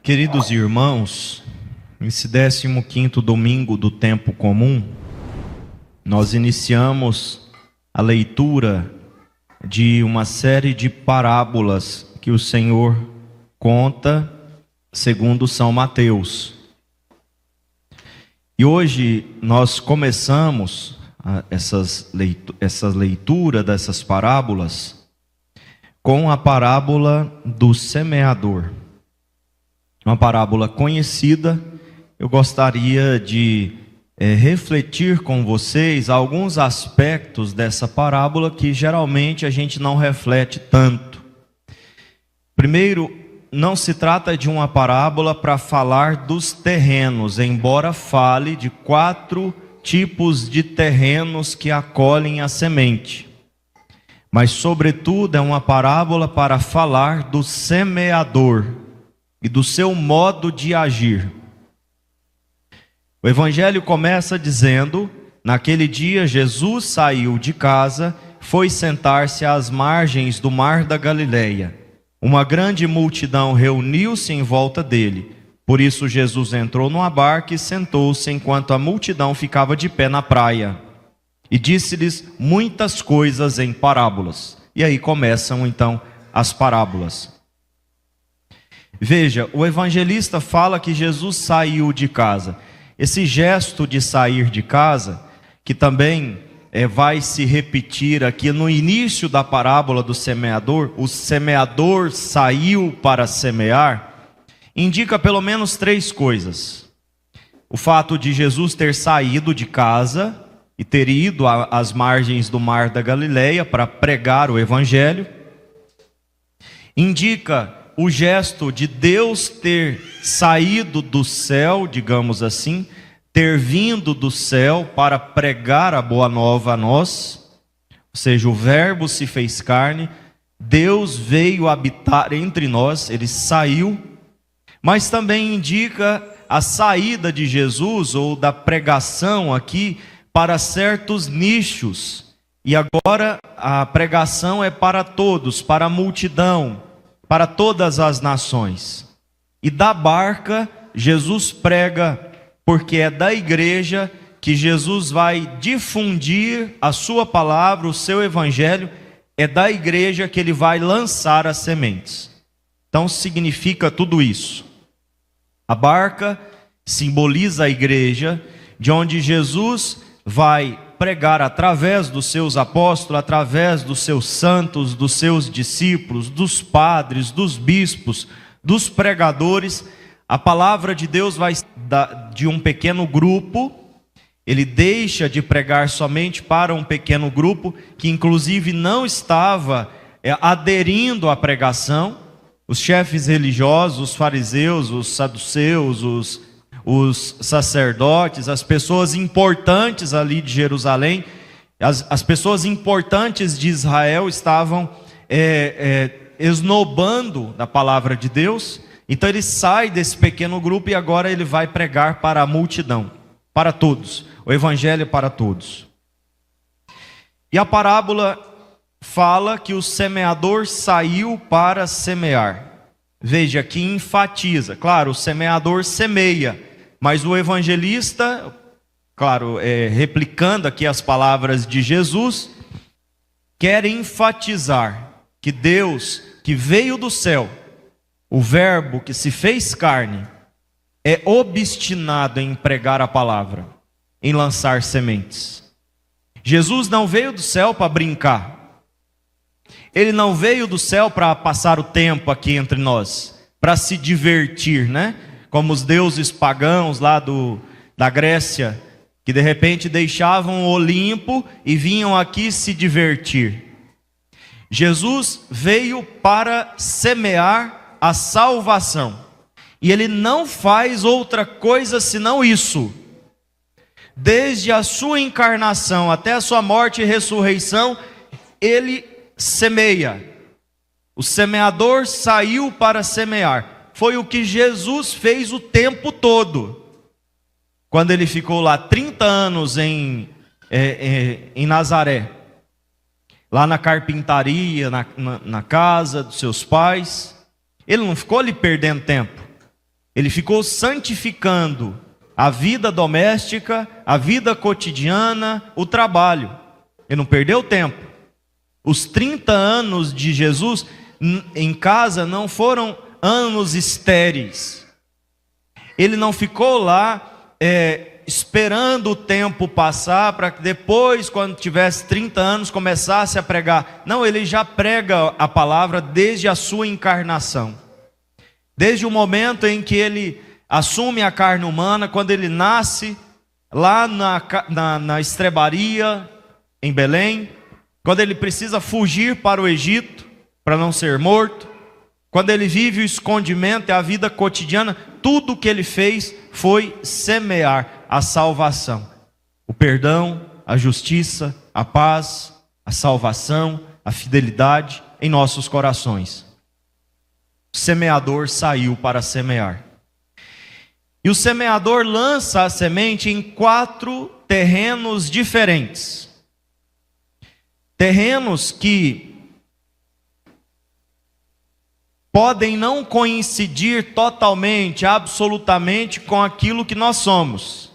Queridos irmãos, nesse 15º domingo do tempo comum, nós iniciamos a leitura de uma série de parábolas que o Senhor conta segundo São Mateus. E hoje nós começamos essa leitura dessas parábolas com a parábola do semeador. Uma parábola conhecida. Eu gostaria de refletir com vocês alguns aspectos dessa parábola que geralmente a gente não reflete tanto. Primeiro, não se trata de uma parábola para falar dos terrenos, embora fale de 4 tipos de terrenos que acolhem a semente. Mas, sobretudo, é uma parábola para falar do semeador e do seu modo de agir. O Evangelho começa dizendo: naquele dia Jesus saiu de casa, foi sentar-se às margens do mar da Galileia. Uma grande multidão reuniu-se em volta dele. Por isso Jesus entrou numa barca e sentou-se enquanto a multidão ficava de pé na praia. E disse-lhes muitas coisas em parábolas. E aí começam então as parábolas. Veja, o evangelista fala que Jesus saiu de casa. Esse gesto de sair de casa, que também vai se repetir aqui no início da parábola do semeador, o semeador saiu para semear, indica pelo menos 3 coisas. O fato de Jesus ter saído de casa e ter ido às margens do mar da Galileia para pregar o evangelho. Indica o gesto de Deus ter saído do céu, digamos assim, ter vindo do céu para pregar a boa nova a nós. Ou seja, o Verbo se fez carne, Deus veio habitar entre nós, ele saiu. Mas também indica a saída de Jesus, ou da pregação aqui, para certos nichos. E agora a pregação é para todos, para a multidão, para todas as nações. E da barca, Jesus prega, porque é da igreja que Jesus vai difundir a sua palavra, o seu evangelho. É da igreja que ele vai lançar as sementes. Então significa tudo isso. A barca simboliza a igreja, de onde Jesus vai pregar através dos seus apóstolos, através dos seus santos, dos seus discípulos, dos padres, dos bispos, dos pregadores. A palavra de Deus vai de um pequeno grupo. Ele deixa de pregar somente para um pequeno grupo, que inclusive não estava aderindo à pregação. Os chefes religiosos, os fariseus, os saduceus, os sacerdotes, as pessoas importantes ali de Jerusalém, as pessoas importantes de Israel estavam esnobando da palavra de Deus. Então ele sai desse pequeno grupo e agora ele vai pregar para a multidão, para todos, o evangelho para todos. E a parábola fala que o semeador saiu para semear. Veja, aqui enfatiza, claro, o semeador semeia, mas o evangelista, claro, replicando aqui as palavras de Jesus, quer enfatizar que Deus, que veio do céu, o Verbo que se fez carne, é obstinado em pregar a palavra, em lançar sementes. Jesus não veio do céu para brincar. Ele não veio do céu para passar o tempo aqui entre nós, para se divertir, né? Como os deuses pagãos lá da Grécia, que de repente deixavam o Olimpo e vinham aqui se divertir. Jesus veio para semear a salvação. E ele não faz outra coisa senão isso. Desde a sua encarnação até a sua morte e ressurreição, ele semeia. O semeador saiu para semear. Foi o que Jesus fez o tempo todo. Quando ele ficou lá 30 anos em Nazaré, lá na carpintaria, na casa dos seus pais, ele não ficou ali perdendo tempo. Ele ficou santificando a vida doméstica, a vida cotidiana, o trabalho. Ele não perdeu tempo. Os 30 anos de Jesus em casa não foram anos estéreis. Ele não ficou lá esperando o tempo passar para que depois, quando tivesse 30 anos, começasse a pregar. Não, ele já prega a palavra desde a sua encarnação. Desde o momento em que ele assume a carne humana, quando ele nasce lá na estrebaria, em Belém, quando ele precisa fugir para o Egito, para não ser morto, quando ele vive o escondimento e a vida cotidiana, tudo o que ele fez foi semear a salvação, o perdão, a justiça, a paz, a salvação, a fidelidade em nossos corações. O semeador saiu para semear. E o semeador lança a semente em 4 terrenos diferentes. Terrenos que podem não coincidir totalmente, absolutamente com aquilo que nós somos.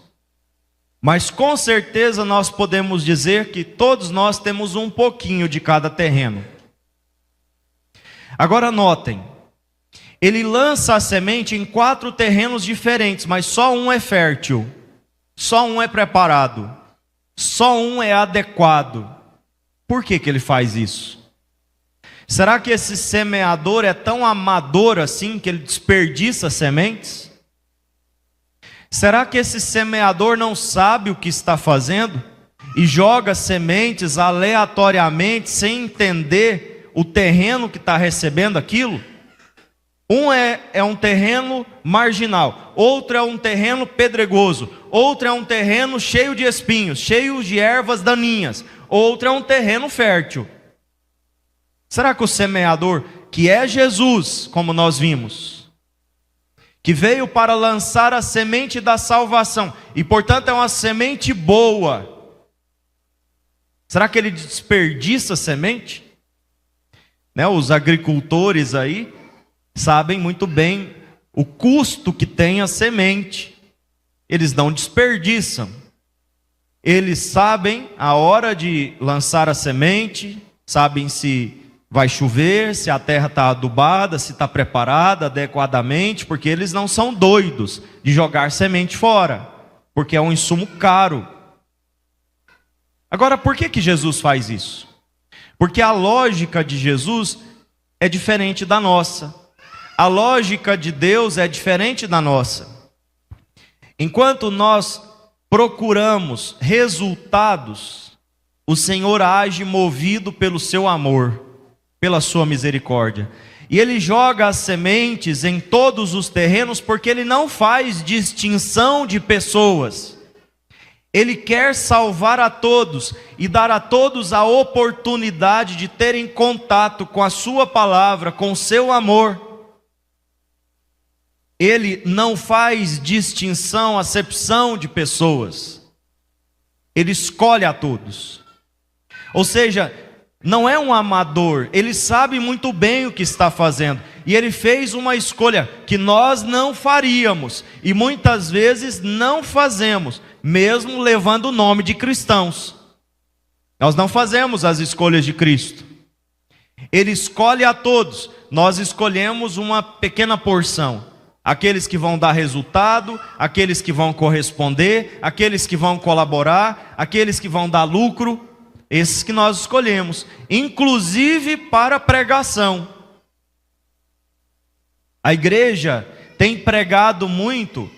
Mas com certeza nós podemos dizer que todos nós temos um pouquinho de cada terreno. Agora notem, ele lança a semente em 4 terrenos diferentes, mas só um é fértil, só um é preparado, só um é adequado. Por que ele faz isso? Será que esse semeador é tão amador assim que ele desperdiça sementes? Será que esse semeador não sabe o que está fazendo e joga sementes aleatoriamente sem entender o terreno que está recebendo aquilo? Um é um terreno marginal, outro é um terreno pedregoso, outro é um terreno cheio de espinhos, cheio de ervas daninhas, outro é um terreno fértil. Será que o semeador, que é Jesus, como nós vimos, que veio para lançar a semente da salvação, e portanto é uma semente boa, será que ele desperdiça semente? Os agricultores aí sabem muito bem o custo que tem a semente. Eles não desperdiçam. Eles sabem a hora de lançar a semente, sabem se vai chover, se a terra está adubada, se está preparada adequadamente, porque eles não são doidos de jogar semente fora, porque é um insumo caro. Agora, por que Jesus faz isso? Porque a lógica de Jesus é diferente da nossa. A lógica de Deus é diferente da nossa. Enquanto nós procuramos resultados, o Senhor age movido pelo seu amor, pela sua misericórdia. E Ele joga as sementes em todos os terrenos, porque Ele não faz distinção de pessoas. Ele quer salvar a todos e dar a todos a oportunidade de terem contato com a sua palavra, com o seu amor. Ele não faz distinção, acepção de pessoas. Ele escolhe a todos. Ou seja, não é um amador, ele sabe muito bem o que está fazendo. E ele fez uma escolha que nós não faríamos. E muitas vezes não fazemos, mesmo levando o nome de cristãos. Nós não fazemos as escolhas de Cristo. Ele escolhe a todos, nós escolhemos uma pequena porção. Aqueles que vão dar resultado, aqueles que vão corresponder, aqueles que vão colaborar, aqueles que vão dar lucro, esses que nós escolhemos, inclusive para a pregação. A igreja tem pregado muito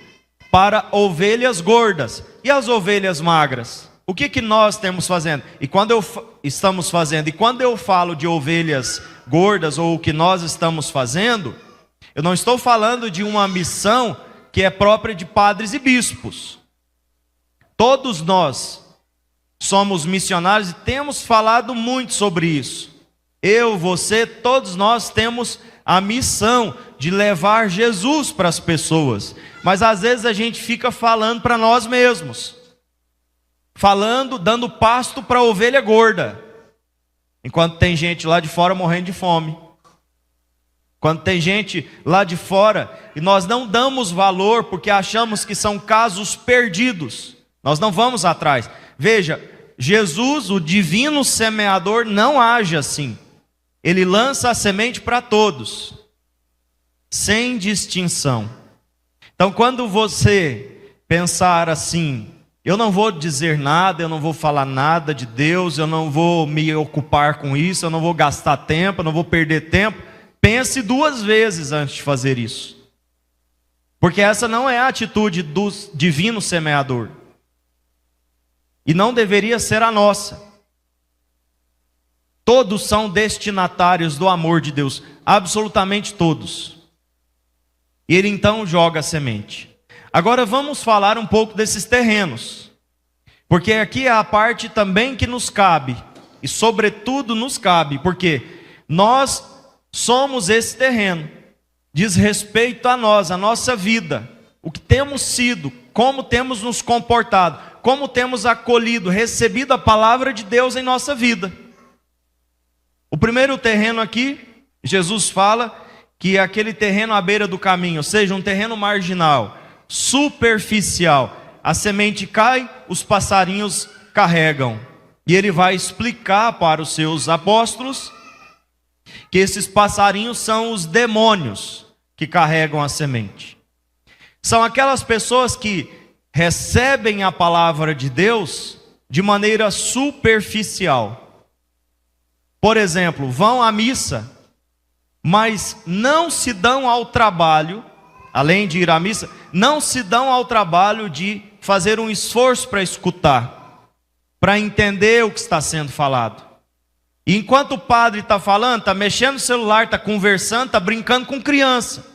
para ovelhas gordas e as ovelhas magras. O que nós estamos fazendo? Estamos fazendo, e quando eu falo de ovelhas gordas ou o que nós estamos fazendo, eu não estou falando de uma missão que é própria de padres e bispos. Todos nós somos missionários e temos falado muito sobre isso. Eu, você, todos nós temos a missão de levar Jesus para as pessoas. Mas às vezes a gente fica falando para nós mesmos. Falando, dando pasto para a ovelha gorda. Enquanto tem gente lá de fora morrendo de fome. Quando tem gente lá de fora e nós não damos valor porque achamos que são casos perdidos, nós não vamos atrás. Veja, Jesus, o divino semeador, não age assim. Ele lança a semente para todos, sem distinção. Então, quando você pensar assim, eu não vou dizer nada, eu não vou falar nada de Deus, eu não vou me ocupar com isso, eu não vou gastar tempo, eu não vou perder tempo, pense 2 vezes antes de fazer isso. Porque essa não é a atitude do divino semeador. E não deveria ser a nossa. Todos são destinatários do amor de Deus, absolutamente todos. E ele então joga a semente. Agora vamos falar um pouco desses terrenos, porque aqui é a parte também que nos cabe, e sobretudo nos cabe, porque nós somos esse terreno, diz respeito a nós, a nossa vida, o que temos sido, como temos nos comportado, como temos acolhido, recebido a palavra de Deus em nossa vida. O primeiro terreno aqui, Jesus fala que é aquele terreno à beira do caminho, ou seja, um terreno marginal, superficial. A semente cai, os passarinhos carregam. E ele vai explicar para os seus apóstolos que esses passarinhos são os demônios que carregam a semente. São aquelas pessoas que recebem a palavra de Deus de maneira superficial. Por exemplo, vão à missa, mas não se dão ao trabalho, além de ir à missa, não se dão ao trabalho de fazer um esforço para escutar, para entender o que está sendo falado. E enquanto o padre está falando, está mexendo no celular, está conversando, está brincando com criança.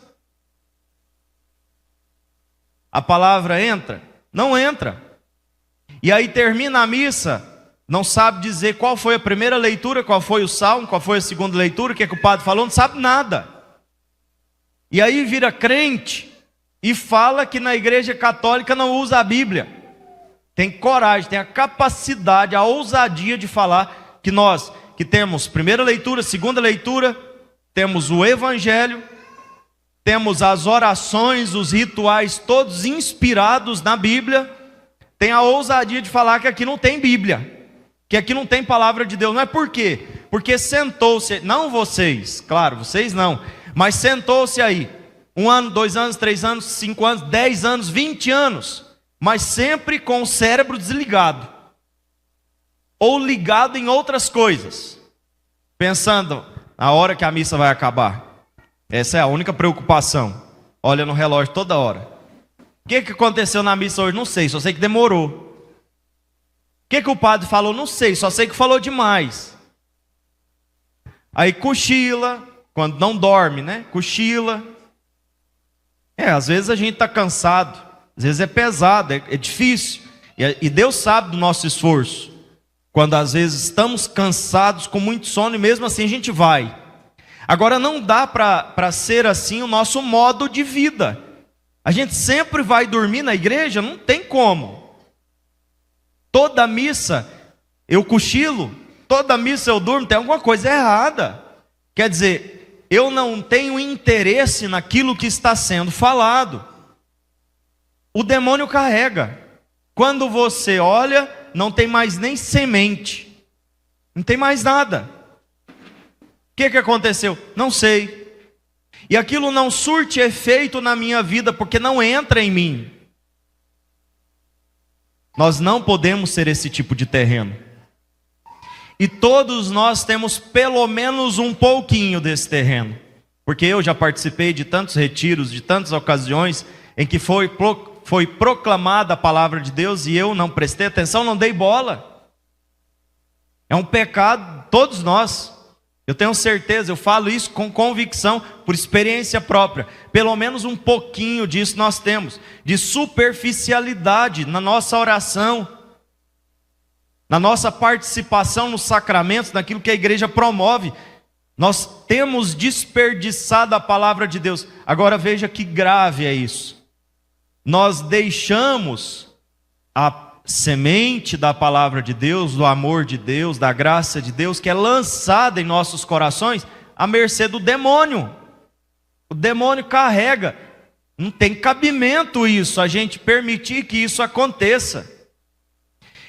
A palavra entra? Não entra. E aí termina a missa, não sabe dizer qual foi a primeira leitura, qual foi o salmo, qual foi a segunda leitura, o que o padre falou, não sabe nada. E aí vira crente e fala que na igreja católica não usa a Bíblia. Tem coragem, tem a capacidade, a ousadia de falar que nós, que temos primeira leitura, segunda leitura, temos o Evangelho, temos as orações, os rituais, todos inspirados na Bíblia, tem a ousadia de falar que aqui não tem Bíblia, que aqui não tem palavra de Deus. Não é por quê? Porque sentou-se, não vocês, claro, vocês não, mas sentou-se aí, 1 ano, 2 anos, 3 anos, 5 anos, 10 anos, 20 anos, mas sempre com o cérebro desligado, ou ligado em outras coisas, pensando na hora que a missa vai acabar. Essa é a única preocupação. Olha no relógio toda hora. O que aconteceu na missa hoje? Não sei, só sei que demorou. O que o padre falou? Não sei, só sei que falou demais. Aí cochila, quando não dorme, né? Cochila. Às vezes a gente está cansado, às vezes é pesado, é difícil. E Deus sabe do nosso esforço. Quando às vezes estamos cansados, com muito sono, e mesmo assim a gente vai. Agora não dá para ser assim o nosso modo de vida. A gente sempre vai dormir na igreja? Não tem como. Toda missa eu cochilo, toda missa eu durmo, tem alguma coisa errada. Quer dizer, eu não tenho interesse naquilo que está sendo falado. O demônio carrega. Quando você olha, não tem mais nem semente, não tem mais nada. O que aconteceu? Não sei. E aquilo não surte efeito na minha vida, porque não entra em mim. Nós não podemos ser esse tipo de terreno. E todos nós temos pelo menos um pouquinho desse terreno. Porque eu já participei de tantos retiros, de tantas ocasiões, em que foi proclamada a palavra de Deus e eu não prestei atenção, não dei bola. É um pecado, todos nós. Eu tenho certeza, eu falo isso com convicção, por experiência própria. Pelo menos um pouquinho disso nós temos, de superficialidade na nossa oração, na nossa participação nos sacramentos, naquilo que a igreja promove. Nós temos desperdiçado a palavra de Deus. Agora veja que grave é isso. Nós deixamos a semente da palavra de Deus, do amor de Deus, da graça de Deus, que é lançada em nossos corações, à mercê do demônio. O demônio carrega. Não tem cabimento isso, a gente permitir que isso aconteça.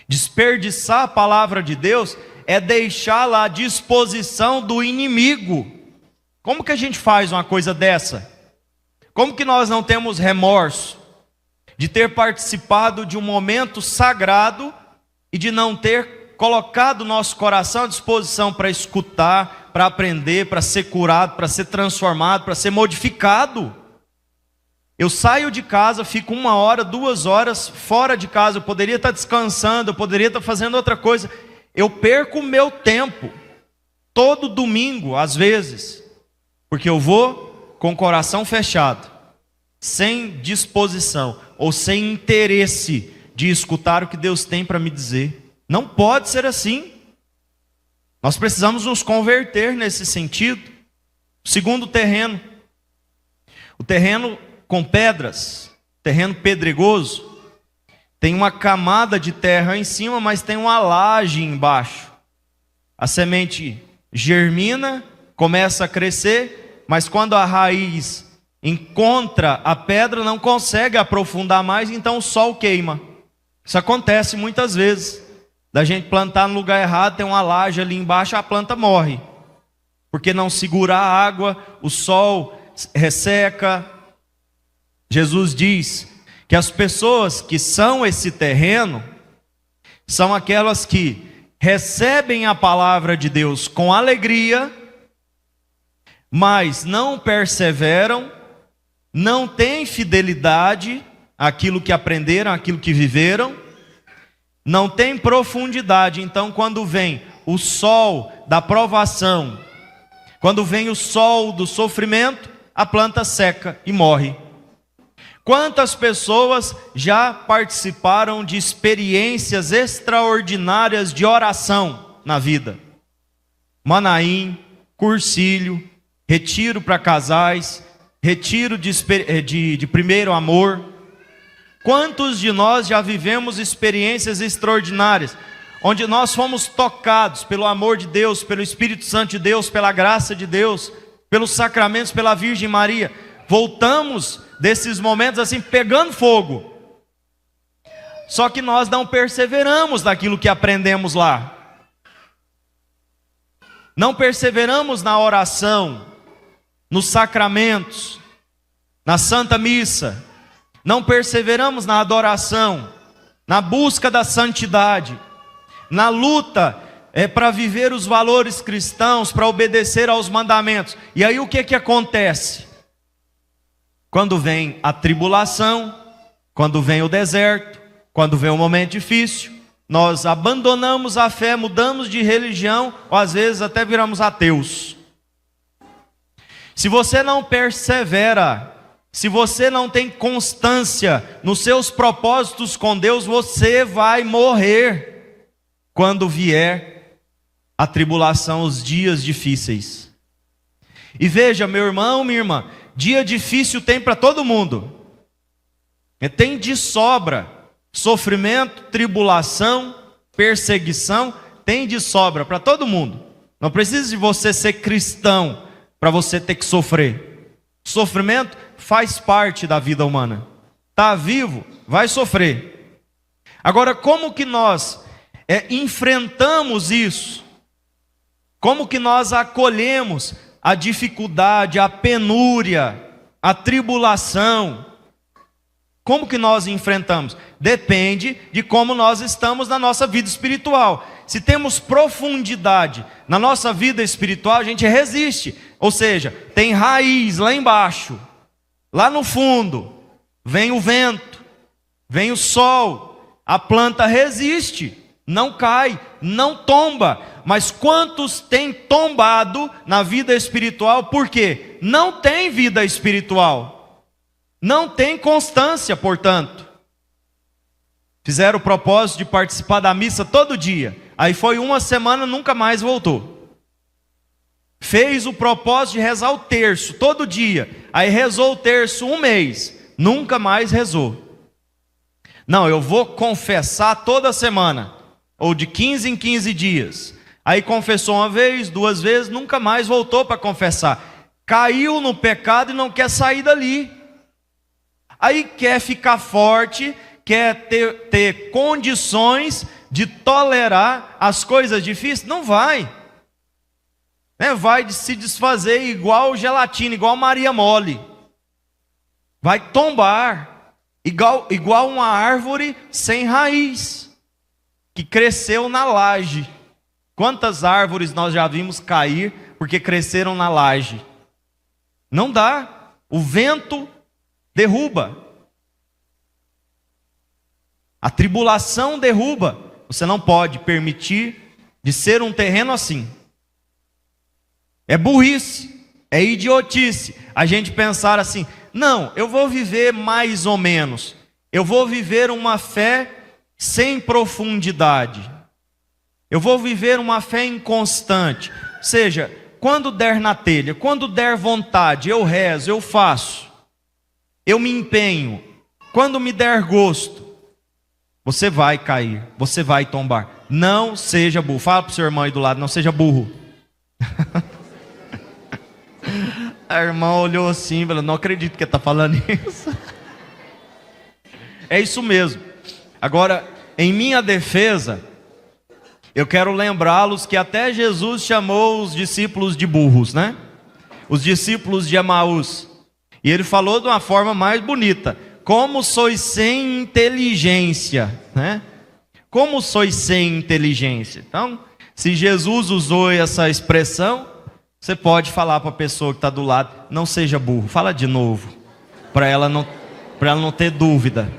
Desperdiçar a palavra de Deus é deixá-la à disposição do inimigo. Como que a gente faz uma coisa dessa? Como que nós não temos remorso de ter participado de um momento sagrado e de não ter colocado nosso coração à disposição para escutar, para aprender, para ser curado, para ser transformado, para ser modificado? Eu saio de casa, fico 1 hora, 2 horas fora de casa, eu poderia estar descansando, eu poderia estar fazendo outra coisa. Eu perco o meu tempo, todo domingo, às vezes, porque eu vou com o coração fechado, sem disposição, ou sem interesse de escutar o que Deus tem para me dizer. Não pode ser assim. Nós precisamos nos converter nesse sentido. Segundo terreno, o terreno com pedras, terreno pedregoso, tem uma camada de terra em cima, mas tem uma laje embaixo. A semente germina, começa a crescer, mas quando a raiz encontra a pedra, não consegue aprofundar mais, então o sol queima. Isso acontece muitas vezes, da gente plantar no lugar errado, tem uma laje ali embaixo, a planta morre, porque não segura a água, o sol resseca. Jesus diz que as pessoas que são esse terreno, são aquelas que recebem a palavra de Deus com alegria, mas não perseveram, não têm fidelidade àquilo que aprenderam, àquilo que viveram, não têm profundidade. Então, quando vem o sol da provação, quando vem o sol do sofrimento, a planta seca e morre. Quantas pessoas já participaram de experiências extraordinárias de oração na vida? Manaim, Cursilho, retiro para casais, retiro de primeiro amor. Quantos de nós já vivemos experiências extraordinárias, onde nós fomos tocados pelo amor de Deus, pelo Espírito Santo de Deus, pela graça de Deus, pelos sacramentos, pela Virgem Maria. Voltamos desses momentos assim, pegando fogo. Só que nós não perseveramos naquilo que aprendemos lá. Não perseveramos na oração, nos sacramentos, na Santa Missa. Não perseveramos na adoração, na busca da santidade, na luta para viver os valores cristãos, para obedecer aos mandamentos. E aí o que acontece? Quando vem a tribulação, quando vem o deserto, quando vem o momento difícil, nós abandonamos a fé, mudamos de religião, ou às vezes até viramos ateus. Se você não persevera, se você não tem constância nos seus propósitos com Deus, você vai morrer quando vier a tribulação, os dias difíceis. E veja, meu irmão, minha irmã, dia difícil tem para todo mundo. Tem de sobra. Sofrimento, tribulação, perseguição, tem de sobra para todo mundo. Não precisa de você ser cristão para você ter que sofrer. Sofrimento faz parte da vida humana. Está vivo, vai sofrer. Agora, como que nós enfrentamos isso? Como que nós acolhemos a dificuldade, a penúria, a tribulação? Como que nós enfrentamos? Depende de como nós estamos na nossa vida espiritual. Se temos profundidade na nossa vida espiritual, a gente resiste. Ou seja, tem raiz lá embaixo, lá no fundo. Vem o vento, vem o sol, a planta resiste, não cai, não tomba. Mas quantos têm tombado na vida espiritual? Por quê? Não tem vida espiritual. Não tem constância, portanto. Fizeram o propósito de participar da missa todo dia. Aí foi 1 semana, nunca mais voltou. Fez o propósito de rezar o terço todo dia. Aí rezou o terço 1 mês. Nunca mais rezou. Não, eu vou confessar toda semana. Ou de 15 em 15 dias. Aí confessou 1 vez, 2 vezes, nunca mais voltou para confessar. caiu no pecado e não quer sair dali. Aí quer ficar forte, quer ter condições de tolerar as coisas difíceis. Não vai. Vai se desfazer igual gelatina, igual Maria Mole. Vai tombar, igual uma árvore sem raiz, que cresceu na laje. Quantas árvores nós já vimos cair porque cresceram na laje? Não dá. O vento derruba. A tribulação derruba. Você não pode permitir de ser um terreno assim. É burrice, é idiotice a gente pensar assim: não, eu vou viver mais ou menos. Eu vou viver uma fé sem profundidade. Eu vou viver uma fé inconstante. Ou seja, quando der na telha, quando der vontade, eu rezo, eu faço. Eu me empenho. Quando me der gosto, você vai cair, você vai tombar. Não seja burro. Fala para o seu irmão aí do lado, não seja burro. A irmã olhou assim e falou: não acredito que está falando isso. É isso mesmo. Agora, em minha defesa, eu quero lembrá-los que até Jesus chamou os discípulos de burros, né? Os discípulos de Emaús. E ele falou de uma forma mais bonita: como sois sem inteligência, né? Como sois sem inteligência. Então, se Jesus usou essa expressão, você pode falar para a pessoa que está do lado: não seja burro. Fala de novo, para ela não ter dúvida.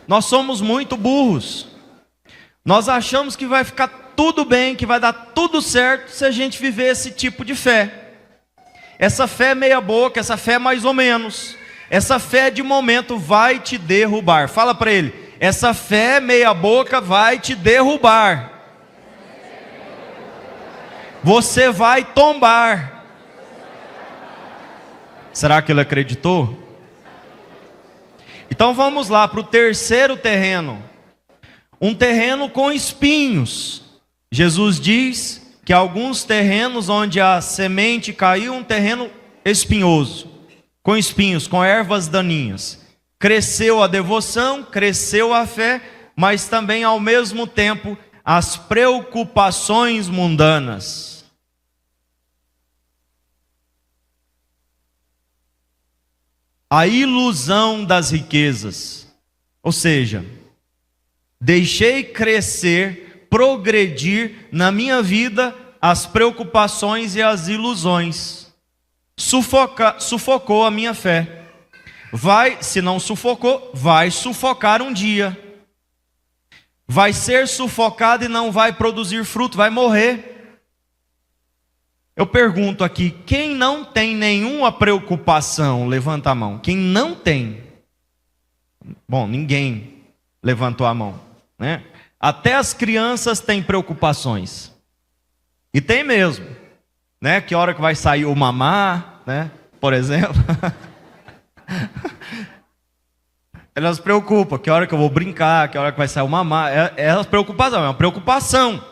Nós somos muito burros. Nós achamos que vai ficar tudo bem, que vai dar tudo certo se a gente viver esse tipo de fé. Essa fé meia boca, essa fé mais ou menos, essa fé de momento vai te derrubar. Fala para ele: essa fé meia boca vai te derrubar. Você vai tombar. Será que ele acreditou? Então vamos lá para o terceiro terreno. Um terreno com espinhos. Jesus diz que alguns terrenos onde a semente caiu, um terreno espinhoso, com espinhos, com ervas daninhas. Cresceu a devoção, cresceu a fé, mas também ao mesmo tempo as preocupações mundanas. A ilusão das riquezas. Ou seja, deixei crescer, progredir na minha vida as preocupações e as ilusões. Sufocou a minha fé. Se não sufocou, vai sufocar um dia. Vai ser sufocado e não vai produzir fruto, vai morrer. Eu pergunto aqui: quem não tem nenhuma preocupação, levanta a mão. Quem não tem? Bom, ninguém levantou a mão, né? Até as crianças têm preocupações. E tem mesmo, né? Que hora que vai sair o mamá, né? Por exemplo. Elas se preocupam, que hora que eu vou brincar, que hora que vai sair o mamá. Elas preocupação, é uma preocupação.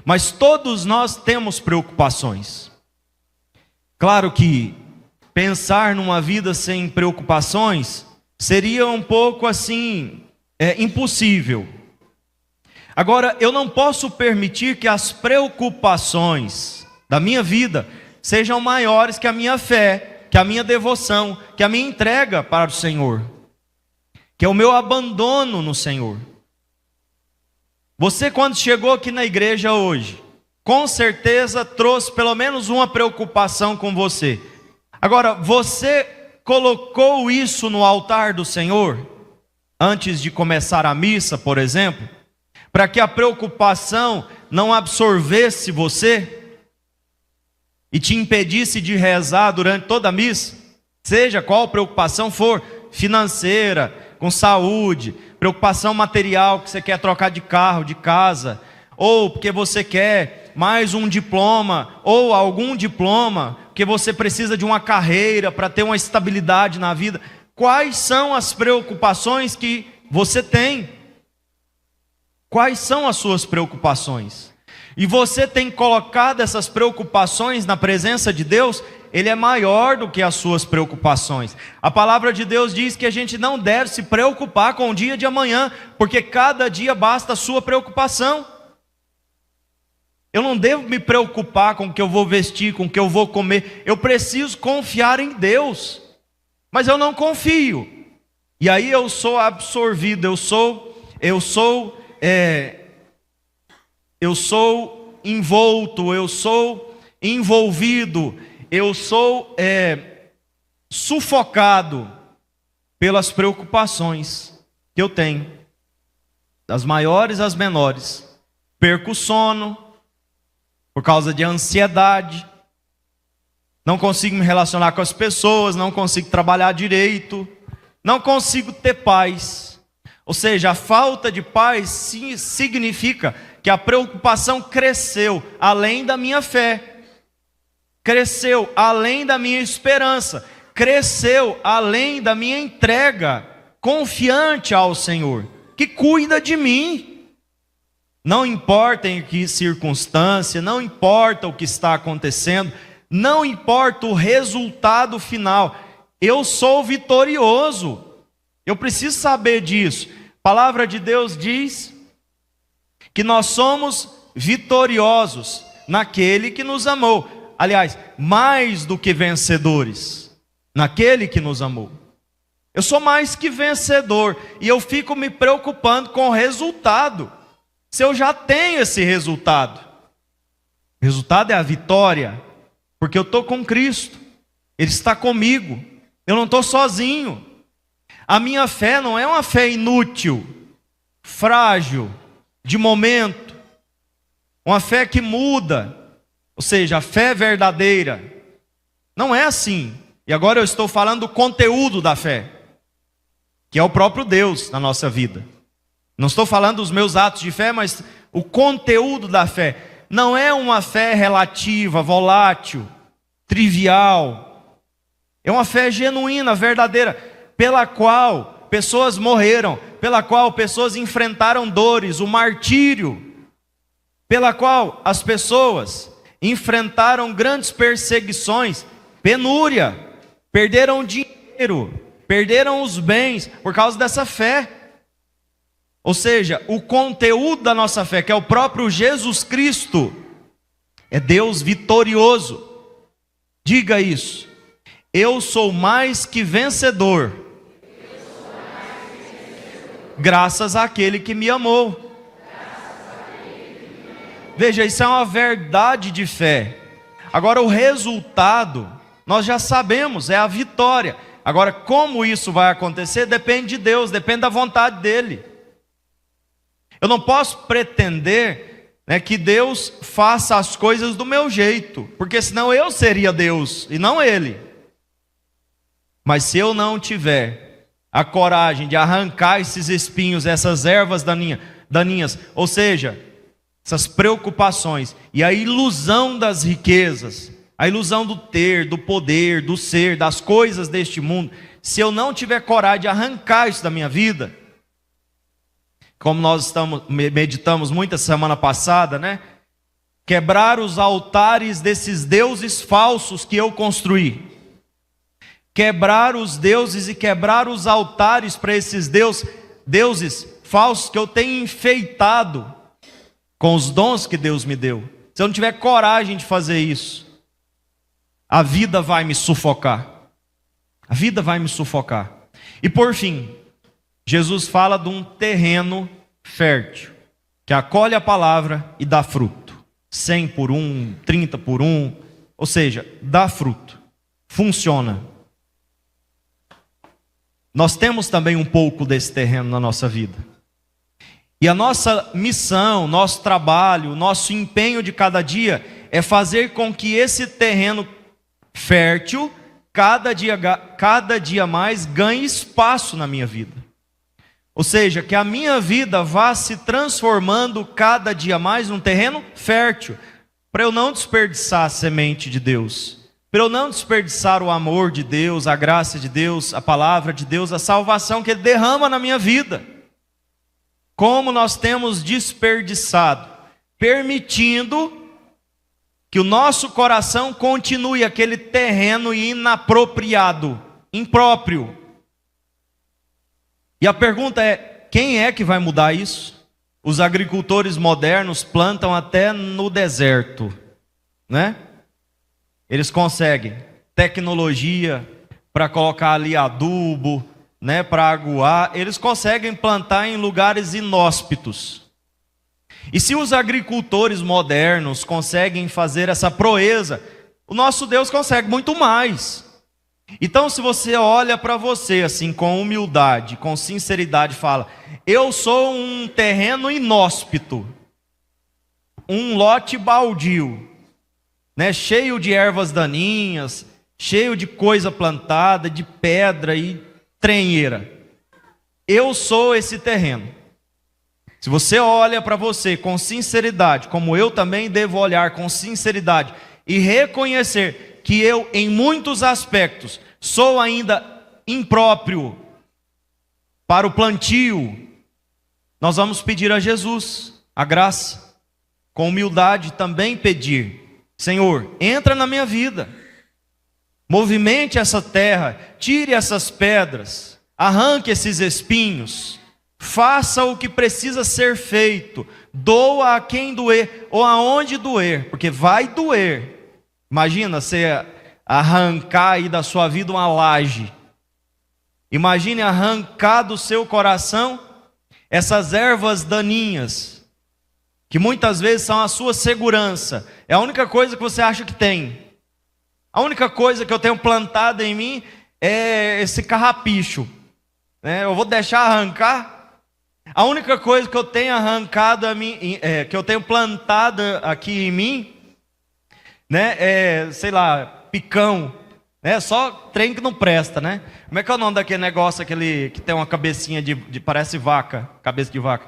Mas todos nós temos preocupações. Claro que pensar numa vida sem preocupações seria um pouco assim, impossível. Agora, eu não posso permitir que as preocupações da minha vida sejam maiores que a minha fé, que a minha devoção, que a minha entrega para o Senhor, que é o meu abandono no Senhor. Você, quando chegou aqui na igreja hoje, com certeza trouxe pelo menos uma preocupação com você. Agora, você colocou isso no altar do Senhor, antes de começar a missa, por exemplo, para que a preocupação não absorvesse você e te impedisse de rezar durante toda a missa, seja qual preocupação for, financeira, com saúde, preocupação material, que você quer trocar de carro, de casa, ou porque você quer mais um diploma, ou algum diploma, porque você precisa de uma carreira para ter uma estabilidade na vida. Quais são as preocupações que você tem? Quais são as suas preocupações? e você tem colocado essas preocupações na presença de Deus, Ele é maior do que as suas preocupações. A palavra de Deus diz que a gente não deve se preocupar com o dia de amanhã, porque cada dia basta a sua preocupação. Eu não devo me preocupar com o que eu vou vestir, com o que eu vou comer. Eu preciso confiar em Deus, mas eu não confio. E aí eu sou absorvido, eu sou envolto, eu sou envolvido, eu sou sufocado pelas preocupações que eu tenho, das maiores às menores. Perco o sono por causa de ansiedade, não consigo me relacionar com as pessoas, não consigo trabalhar direito, não consigo ter paz. Ou seja, a falta de paz significa que a preocupação cresceu além da minha fé, cresceu além da minha esperança, cresceu além da minha entrega confiante ao Senhor, que cuida de mim. Não importa em que circunstância, não importa o que está acontecendo, não importa o resultado final, eu sou vitorioso. Eu preciso saber disso. A palavra de Deus diz que nós somos vitoriosos naquele que nos amou. Aliás, mais do que vencedores, naquele que nos amou. Eu sou mais que vencedor e eu fico me preocupando com o resultado. Se eu já tenho esse resultado, o resultado é a vitória, porque eu estou com Cristo, Ele está comigo, eu não estou sozinho. A minha fé não é uma fé inútil, frágil, de momento, uma fé que muda, ou seja, a fé verdadeira, não é assim. E agora eu estou falando do conteúdo da fé, que é o próprio Deus na nossa vida. Não estou falando dos meus atos de fé, mas o conteúdo da fé. Não é uma fé relativa, volátil, trivial. É uma fé genuína, verdadeira, pela qual pessoas morreram, pela qual pessoas enfrentaram dores, o martírio, pela qual as pessoas enfrentaram grandes perseguições, penúria, perderam dinheiro, perderam os bens por causa dessa fé. Ou seja, o conteúdo da nossa fé, que é o próprio Jesus Cristo, é Deus vitorioso. Diga isso. Eu sou mais que vencedor, graças àquele que me amou. Veja, isso é uma verdade de fé. Agora o resultado, nós já sabemos, é a vitória. Agora como isso vai acontecer, depende de Deus, depende da vontade dEle. Eu não posso pretender, que Deus faça as coisas do meu jeito, porque senão eu seria Deus e não Ele. Mas se eu não tiver a coragem de arrancar esses espinhos, essas ervas daninhas, ou seja, essas preocupações e a ilusão das riquezas, a ilusão do ter, do poder, do ser, das coisas deste mundo, se eu não tiver coragem de arrancar isso da minha vida, como nós meditamos muito essa semana passada, quebrar os altares desses deuses falsos que eu construí, quebrar os deuses e quebrar os altares para esses deuses falsos que eu tenho enfeitado com os dons que Deus me deu. Se eu não tiver coragem de fazer isso, a vida vai me sufocar. A vida vai me sufocar. E por fim, Jesus fala de um terreno fértil, que acolhe a palavra e dá fruto. 100 por 1, 30 por 1, ou seja, dá fruto. Funciona. Nós temos também um pouco desse terreno na nossa vida. E a nossa missão, nosso trabalho, nosso empenho de cada dia é fazer com que esse terreno fértil, cada dia mais, ganhe espaço na minha vida. Ou seja, que a minha vida vá se transformando cada dia mais num terreno fértil, para eu não desperdiçar a semente de Deus, para eu não desperdiçar o amor de Deus, a graça de Deus, a palavra de Deus, a salvação que Ele derrama na minha vida. Como nós temos desperdiçado permitindo que o nosso coração continue aquele terreno inapropriado, impróprio. E a pergunta é: quem é que vai mudar isso? Os agricultores modernos plantam até no deserto, né? Eles conseguem tecnologia para colocar ali adubo, né, para aguar. Eles conseguem plantar em lugares inóspitos. E se os agricultores modernos conseguem fazer essa proeza, o nosso Deus consegue muito mais. Então, se você olha para você assim, com humildade, com sinceridade, fala: eu sou um terreno inóspito, um lote baldio, né, cheio de ervas daninhas, cheio de coisa plantada, de pedra e trenheira. Eu sou esse terreno. Se você olha para você com sinceridade, como eu também devo olhar com sinceridade, e reconhecer que eu, em muitos aspectos, sou ainda impróprio para o plantio, nós vamos pedir a Jesus a graça, com humildade também pedir: Senhor, entra na minha vida, movimente essa terra, tire essas pedras, arranque esses espinhos, faça o que precisa ser feito, doa a quem doer, ou aonde doer, porque vai doer. Imagina você arrancar aí da sua vida uma laje, imagine arrancar do seu coração essas ervas daninhas, que muitas vezes são a sua segurança, é a única coisa que você acha que tem. A única coisa que eu tenho plantado em mim é esse carrapicho, né? Eu vou deixar arrancar? A única coisa que eu tenho arrancado que eu tenho plantado aqui em mim, né, é, sei lá, picão, né? Só trem que não presta, né? Como é que é o nome daquele negócio, aquele que tem uma cabecinha de parece vaca, cabeça de vaca?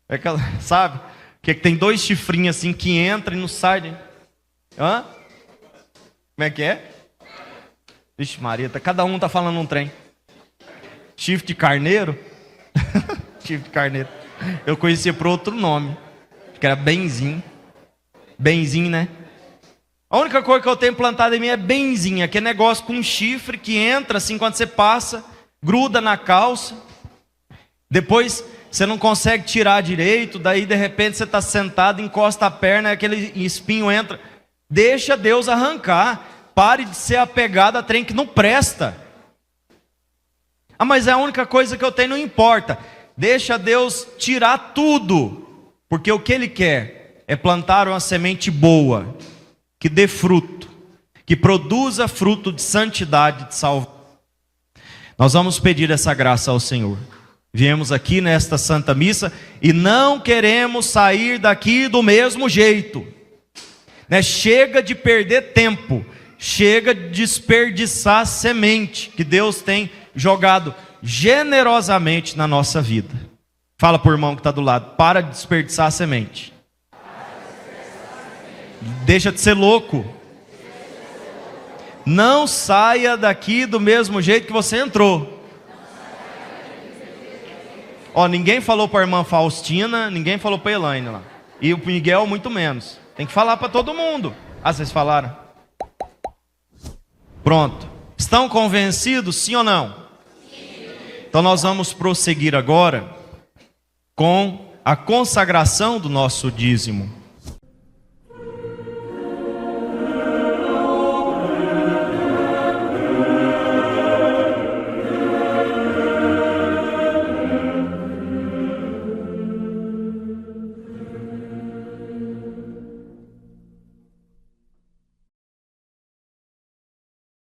É que, sabe? Que tem dois chifrinhos assim que entra e não sai, né? Hã? Como é que é? Vixe Maria, cada um tá falando um trem. Chifre de carneiro? Chifre de carneiro. Eu conhecia por outro nome, que era benzinho. Benzinho, né? A única coisa que eu tenho plantado em mim é benzinho, aquele negócio com chifre que entra assim quando você passa, gruda na calça. Depois você não consegue tirar direito, daí de repente você está sentado, encosta a perna e aquele espinho entra. Deixa Deus arrancar. Pare de ser apegado a trem que não presta. Ah, mas é a única coisa que eu tenho, não importa. Deixa Deus tirar tudo. Porque o que Ele quer é plantar uma semente boa, que dê fruto, que produza fruto de santidade, de salvação. Nós vamos pedir essa graça ao Senhor. Viemos aqui nesta Santa Missa e não queremos sair daqui do mesmo jeito. Né? Chega de perder tempo, chega de desperdiçar semente que Deus tem jogado generosamente na nossa vida. Fala para o irmão que está do lado: para de desperdiçar a semente. Deixa de ser louco. Não saia daqui do mesmo jeito que você entrou. Ó, ninguém falou para a irmã Faustina, ninguém falou para a Elaine lá. E o Miguel muito menos. Tem que falar para todo mundo. Ah, vocês falaram? Pronto. Estão convencidos, sim ou não? Sim. Então nós vamos prosseguir agora com a consagração do nosso dízimo.